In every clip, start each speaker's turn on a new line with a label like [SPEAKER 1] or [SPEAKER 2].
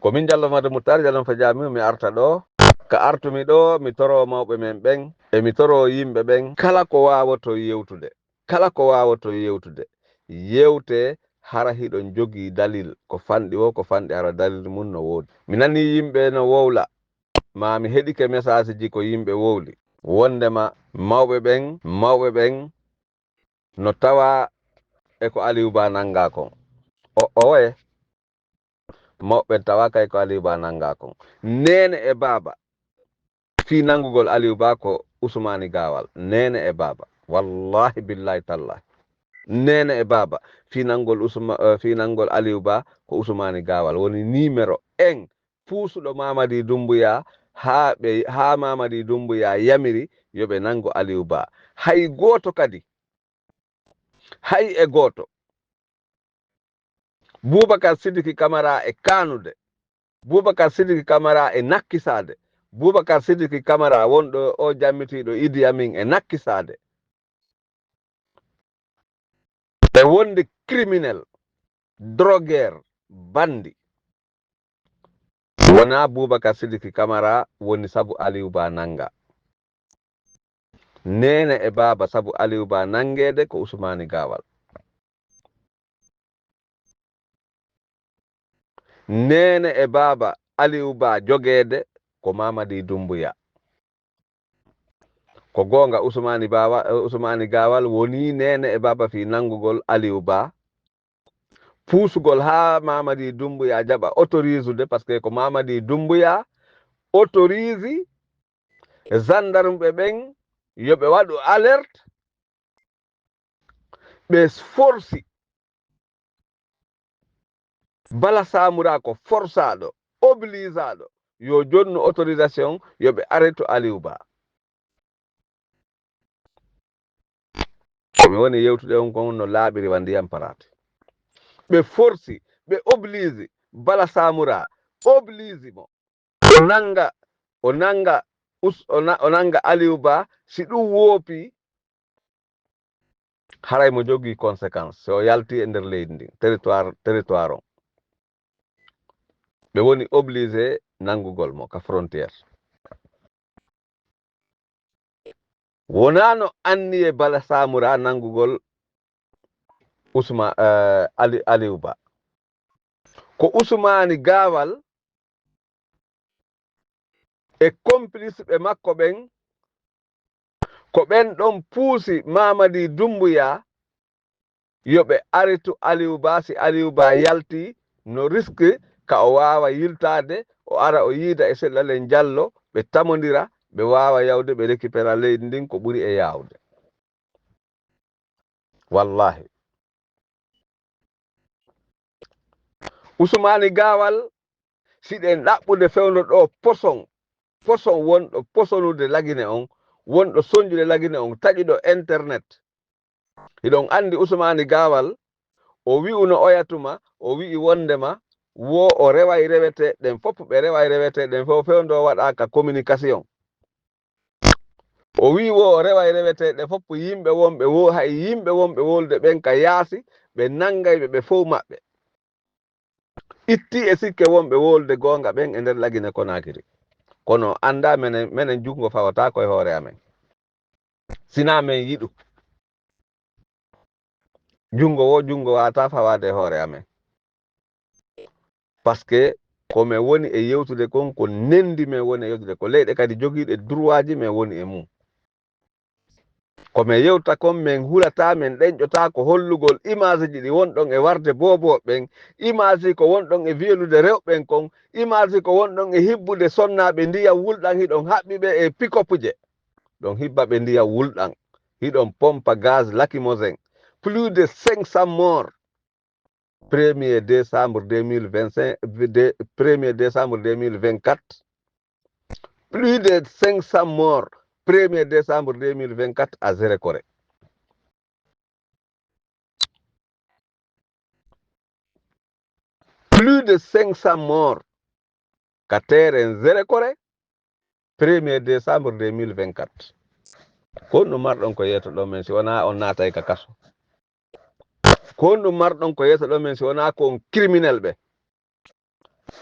[SPEAKER 1] ko min jallo made muttar jalon fa jami mi arta ɗo ka artumi ɗo mi toro mawɓe men ɓen e mi toro yimɓe ɓen kala ko wawoto yewtude kala ko wawoto yewtude yewte hara hiɗon jogi dalil ko fanɗi o ko fanɗi hara dalil mum no woodi mi nani yimɓe no wowla ma mi heɗike message ji ko yimɓe wowli wondema mawɓe ɓen no tawa e ko Aliou Ba nanga kon oye mawɓe tawa kay ko Aliou Ba nanga kon nene e baba fi nangugol Aliou Ba ko Ousmane Gawal nene e baba wallahi billahi tallahi nene e baba fi nangol Aliou Ba ko Ousmane Gawal woni numéro 1 puusuɗo Mamadi Doumbouya ha Mamadi Doumbouya yamiri yoɓe nango Aliou Ba hay goto kadi hay e goto Boubacar Sidiki Camara e kanude Boubacar Sidiki Camara e nakkisade Boubacar Sidiki Camara wonɗo o jammitiɗo Idi Amin e nakkisade ɓe wonde criminel drogueur bandi wona Boubacar Sidiki Camara woni sabu Aliou Ba nanga nene e baba sabu Aliou Ba nangede ko Ousmane Gawal nene e baba Aliou Ba jogede ko Mamadi Doumbouya ko gonga Ousmane Gawal woni nene e baba fi nangugol Aliou Ba puusugol ha Mamadi Doumbouya jaɓa autorise de par ce que ko Mamadi Doumbouya autorise gendarme ɓen yoɓe waɗu alerte ɓe forci Bala Samura ko forçaɗo obligeaɗo yo jonnu autorisation yoɓe arrêto Aliou Ba komi woni yewtude on kon no laaɓiri wa ndiyam parate ɓe forci ɓe oblige Bala Samura oblige mo o nanga Aliou Ba si ɗum woopi haray mo jogui conséquence so yalti e nder leydi ndi territoire on ɓe woni obligé nangugol mo ka frontiére wonano anni e Bala Samura nangugol Aliou Ba ko Ousmane Gawal e complice ɓe makko ɓen ko ɓen ɗon puusi Mamadi Doumbouya yoɓe aritu Aliou Ba si Aliou Ba yalti no risque ka o wawa yiltade o ara o yiida e Seɗɗalen Diallo ɓe tamodira ɓe wawa yawde ɓe récupéra leydi ndin ko ɓuri e yawde wallahi Ousmane Gawal siɗen ɗaɓɓude fewno ɗo poson wonɗo posonude lagine on wonɗo soñjude lagine on taƴiɗo internet hiɗon andi Ousmane Gawal o wi'uno oyatuma o wi'i wondema wo o reway rewete ɗen fof ɓe reway rewete ɗen fof fewndo waɗaka communication o wi wo o reway rewete ɗe fof yimɓe wonɓe hay yimɓe wonɓe wolde ɓen ka yaasi ɓe nangayɓe ɓe fof maɓɓe itti e sikke wonɓe wolde gonga ɓen e nder lagine Konakiri kono anda menen jungo fawata koye hoore amen sina men yiɗu jungo wata fawade hoore amen par ce que komin woni e yewtude kon ko nendi men woni e yewtude ko leyɗe kadi jogiiɗe droit ji men woni e mum komin yewta kon min hulata min ɗeñƴota ko hollugol image ji ɗi wonɗon e warde boboɓen image ko wonɗon e wiyelude rewɓen kon image ko wonɗon e hibbude sonnaɓe ndiyam wulɗan hiɗon haɓɓiɓe e pikopuje ɗon hibbaɓe ndiyam wulɗan hiɗon pompa gaz lacrymogène plus de 500 morts 1er décembre 2025 1er décembre 2024 plus de 500 morts 1er décembre 2024 à Zérékoré plus de 500 morts ka terrain Zérékoré 1er décembre 2024 kon ɗum marɗon ko yeeto ɗo men si wona on naatay ka kaso kon ɗum marɗon ko yeeto ɗo men si wona ko on criminel ɓe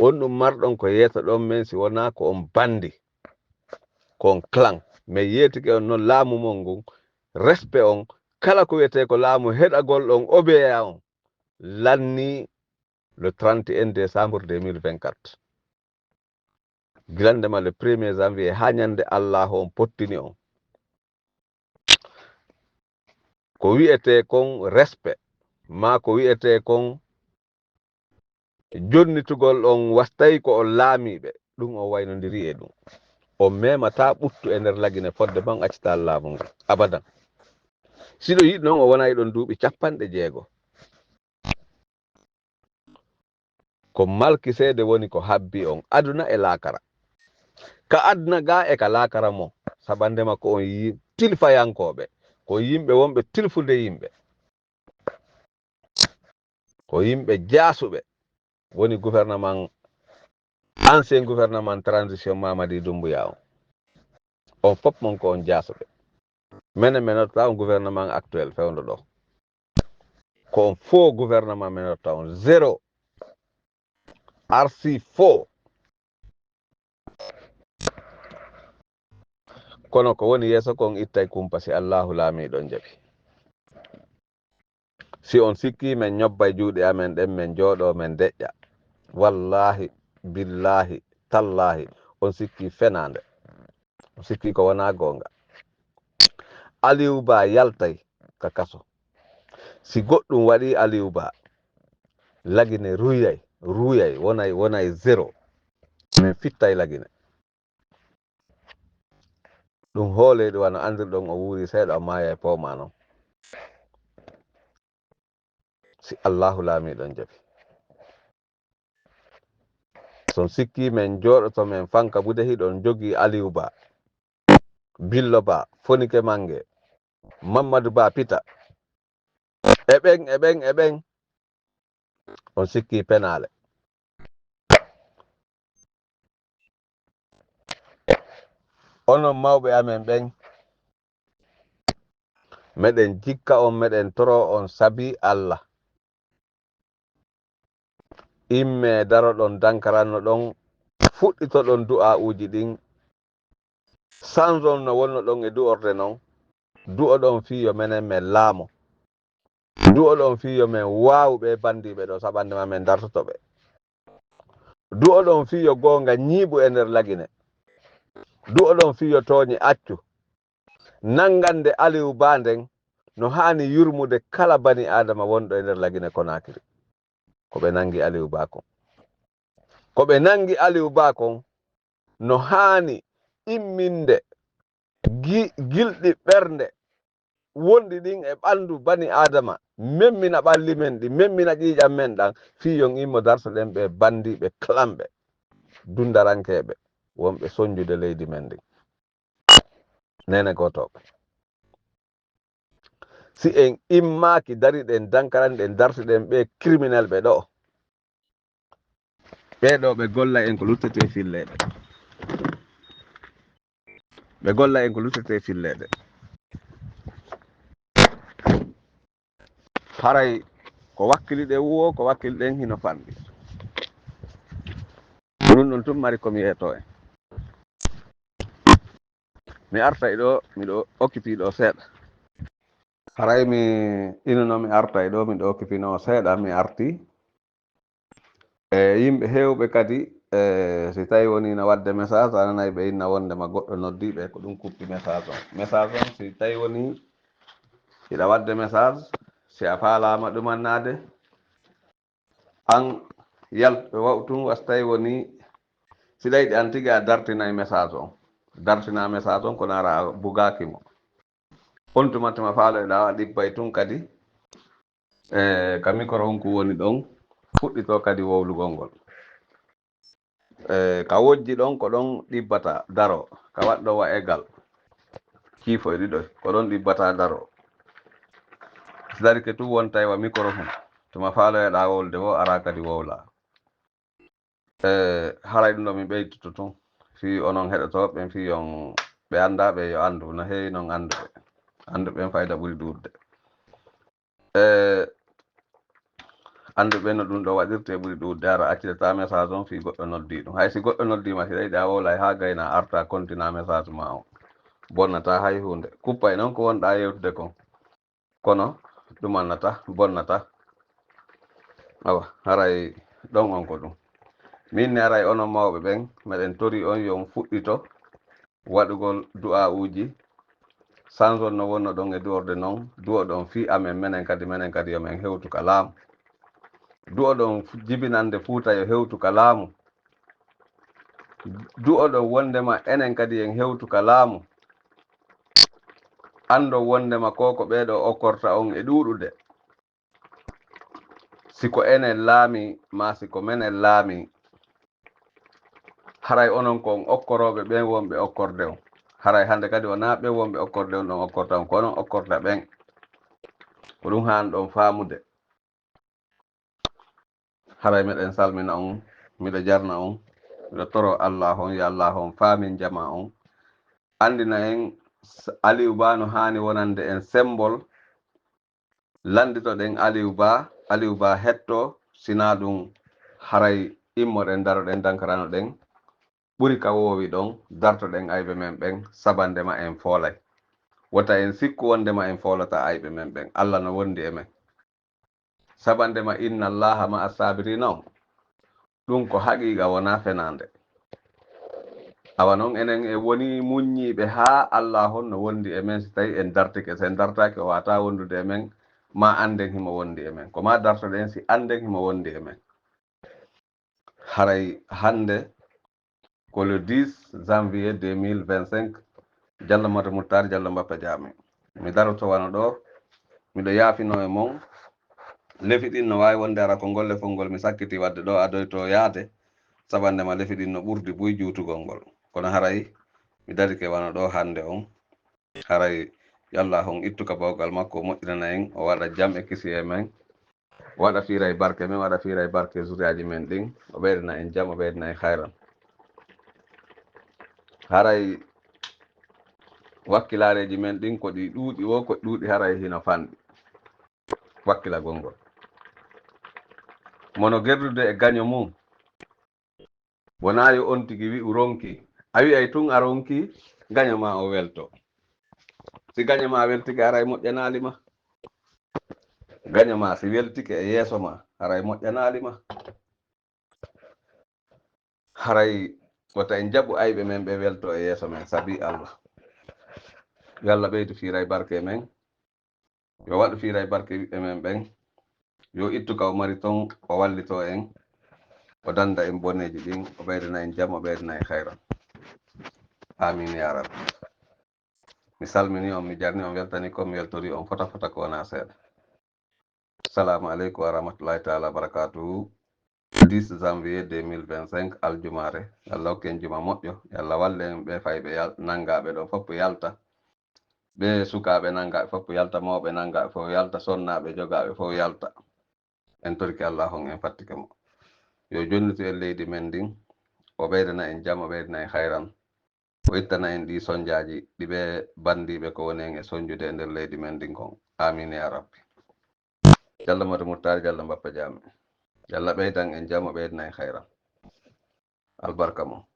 [SPEAKER 1] on ɗum marɗon ko yeeso ɗon men si wona ko on bandi kon clan mais yeetike on noon laamu mon ngun respect on kala ko wiyete ko laamu heɗagol ɗon obeya on lanni le 31 décembre 2024 gilandema le 1er janvier ha ñande Allah on pottini on ko wiyete kon respect ma ko wiyete kon jonnitugol on wastay ko on laamiɓe ɗum o waynodiri e ɗum o memata ɓuttu e nder lagine fodde ban accita laamu ngu abadan siɗo yiɗi noon o wona ɗon duuɓi 60 ko malki seede woni ko habbi on aduna e laakara ka aduna ga e ka laakara mo saɓande makko on yi tilfayankoɓe ko yimɓe wonɓe tilfude yimɓe ko yimɓe jaasuɓe woni gouvernement ancien gouvernement transition Mamadi Doumbouya on fop mon ko on jaasuɓe menen menota on gouvernement actuel fewndo ɗo ko on faux gouvernement menota on zéro arsi faux kono ko woni yeeso kon ittay kumpa si Allahu laamiɗon jaɓi si on sikki men ñobbay juuɗe amen ɗen men jooɗo men deƴƴa wallahi billahi tallahi on sikki fenande on sikki ko wona gonga Aliou Ba yaltay ka kaso si goɗɗum waɗi Aliou Ba lagine ruyay wonay zéro min fittay lagine ɗum hooleyɗo wano andirɗon o wuuri seeɗa o maaya e poma noon si Allahu laamiɗon jaɓi son sikki men jooɗoto men fanka bude hiɗon jogii Aliou Ba Billo Ba Fonike Mange Mamadou Ba Pita e ɓen on sikki penale onon mawɓe amen ɓen meɗen jikka on meɗen toro on sabi Allah imme daro ɗon dankaranno ɗon fuɗɗito ɗon du'a uji ɗin sanzon no wonno ɗon e du'orde noon du'o ɗon fiyo menen men laamo du'o ɗon fiyo men waawɓe bandiɓe ɗo saɓandema men dartotoɓe du'o ɗon fiyo gonga ñiiɓu e nder lagine du'o ɗon fiyo tooñi accu nangande Aliou Ba nden no hani yurmude kala bani adama wonɗo e nder lagine Konakiri ko ɓe nangi Aliou Ba kon ko ɓe nangi Aliou Ba kon no hani imminde gilɗi ɓernde wonɗi ɗin e ɓandu bani adama memmina ɓalli men ɗi memmina ƴiiƴam men ɗan fiyon immo darso ɗen ɓe bandiɓe klamɓe dundarankeɓe wonɓe soñjude leydi men ndin nene gotoɓe si en immaki dariɗen dankaranɗen dartuɗen ɓe criminel ɓe ɗo ɓeɗo ɓe golla en ko luttete filleɗe ɓe golla en ko luttete filleɗe haray ko wakkiliɗe wuwo ko wakkiliɗen hino fanɗi ɗum ɗon tum mari komi yeeto en mi arta ɗo miɗo occupy ɗo seeɗa haray mi inono mi arta ɗo miɗo occupy no seeɗa mi arti e yimɓe hewɓe kadi si tawi woni no wadde message a nanayi ɓe inna wondema goɗɗo noddiɓe ko ɗum kuppi message on si tawi woni hiɗa wadde message si a faalama ɗumannade an wawtum was tawi woni si ɗayɗi an tigi a dartina message on kono ara a bugakimo on tumatuma faaloyɗa a ɗibbay tun kadi ka micro hunku woni ɗon fuɗɗito kadi wowlugol ngol ka wojji ɗon ko ɗon ɗibbata daro ka waɗɗo wa egal kiifo e ɗiɗo ko ɗon ɗibbata daro so darike tu wonta wa micro hum tuma faaloyɗa wolde wo ara kadi wowla haray ɗum ɗo mi ɓeytoto tun fi onon heɗoto ɓen fi on ɓe anndaɓe yo anndu no heewi noon annduɓen fayda ɓuri ɗurde anduɓe no ɗum ɗo waɗirte ɓuri ɗum dara accitata message on fi goɗɗo noddi ɗum hay si goɗɗo noddima si ɗaɗi a wolay ha gayna arta continue message ma o bonnata hay hunde kuppay noon ko wonɗa yewtude kon kono ɗumannata bonnata awa haray ɗon on ko ɗum min ne aray onon mawɓe ɓen meɗen tori on yon fuɗɗito waɗugol du'a uji sanson no wonno ɗon e du'orde noon du'o ɗon fi amen menen kadi yomen hewtu ka laamu du'o ɗon jibinande fuuta yo hewtu ka laamu du'o ɗon wondema enen kadi en hewtu ka laamu ando wondema koko ɓeɗo okkorta on e ɗuɗude siko enen laami ma siko menen laami haray onon kon okkoroɓe ɓen wonɓe okkorde on haray hande kadi wona ɓen wonɓe okkorde on ɗon okkorta on ko onon okkorta ɓen ko ɗum han ɗon faamude haray meɗen salmina on miɗo jarna on miɗo toro Allah on yo Allah on faamin jama on andina en Aliou Ba no hani wonande en symbole landito ɗen Aliou Ba hetto sina ɗum haray immoɗen daroɗen dankarano ɗen ɓuri ka wowi ɗon dartoɗen ayɓe men ɓen sabandema en foolay wota en sikku wondema en foolata ayɓe men ɓen Allah no wondi e men sabandema inna Allaha ma as-sabirina on ɗum ko haqiqa wona fenande awa noon enen e woni muññiɓe ha Allah on no wondi e men si tawi en dartike sen dartaki o wata wondude e men ma anden himo wondi e men ko ma dartoɗen si anden himo wondi e men haray hande ko le 10 janvier 2025 Diallo Mata Moutar Diallo Mbappa Diame mi daroto wano ɗo miɗo yaafino e mon lefi ɗin no wawi wonde ara ko golle fongol mi sakkiti wadde ɗo adoyto yaade sabandema lefi ɗin no ɓurdi buy juutugol ngol kono haray mi darike wano ɗo hande on haray yalla on ittuka bawgal makko moƴƴinana en o waɗa jam e kisi e men o waɗa fiira e barke men waɗa fiira e barke zuriyaji men ɗin o ɓeydana en jam o ɓeydana en hayran haray wakkilareji men ɗin ko ɗi ɗuuɗi o ko ɗuuɗi haray hino fanɗi wakkilagol ngol mono gerdude e gaño mum wona yo on tigi wi'u ronki a wi'ay tun a ronki gaño ma o welto si gaño ma weltike haray moƴƴanalima gaño ma si weltike e yeeso ma haray moƴƴanalima haray wota en jaɓu ayɓe men ɓe welto e yeeso men sabi Allah yo Allah ɓeydu fiiray barke men yo waɗu fiiray barke ɓiɓɓe men ɓen yo ittu ka o mari ton o wallito en o danda en boneji ɗin o ɓeydana en jam o ɓeydana en hayran amin ya rabbi mi salmini on mi jarni on weltani ko mi weltori on fota fota ko wona seeɗa assalamu aleykum wa rahmatullahi taala barakatuhu 10 janvier 2025 aljumare Allah hokken juma moƴƴo Allah walle en ɓe fayɓe nangaɓe ɗo fof yalta ɓe sukaɓe nangaɓe fof yalta mawɓe nangaɓe fof yalta sonnaɓe jogaɓe fof yalta en torki Allah on en fattike mo yo jonnitu en leydi men ndin o ɓeydana en jam o ɓeydana en hayran o ittana en ɗi sonjaji ɗiɓe bandiɓe ko woni en e sonjude e nder leydi men ndin kon amin ya rabbi Diallo Mata Moutar Diallo Mbappa Diame Yalla ɓeydan en jam o ɓeydana en hayran albarka mo